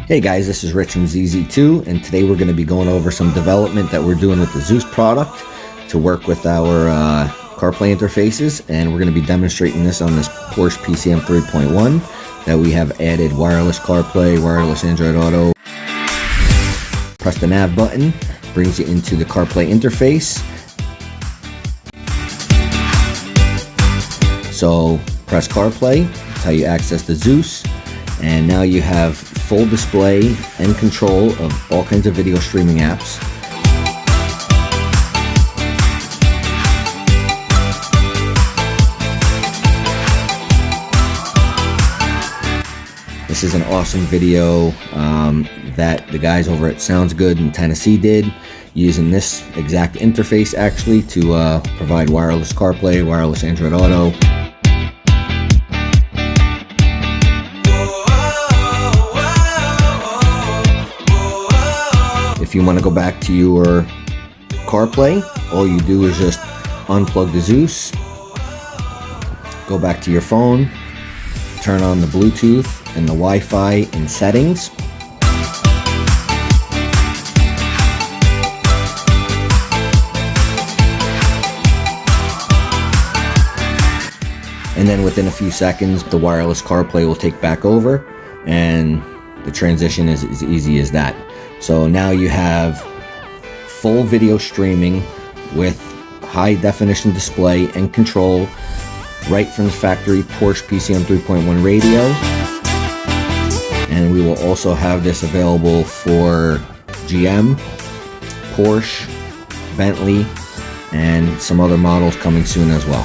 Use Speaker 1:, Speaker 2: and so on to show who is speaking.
Speaker 1: Hey guys, this is Rich from ZZ2, and today we're going to be going over some development that we're doing with the Zeus product to work with our CarPlay interfaces, and we're going to be demonstrating this on this Porsche PCM3.1 that we have added wireless CarPlay, wireless Android Auto. Press the nav button, brings you into the CarPlay interface. So press CarPlay, that's how you access the Zeus, and now you have full display and control of all kinds of video streaming apps. This is an awesome video that the guys over at Sounds Good in Tennessee did, using this exact interface actually to provide wireless CarPlay, wireless Android Auto. If you want to go back to your CarPlay, all you do is just unplug the Zeus, go back to your phone, turn on the Bluetooth and the Wi-Fi in settings. And then within a few seconds, the wireless CarPlay will take back over, and the transition is as easy as that. So now you have full video streaming with high definition display and control right from the factory Porsche PCM3.1 radio. And we will also have this available for GM, Porsche, Bentley, and some other models coming soon as well.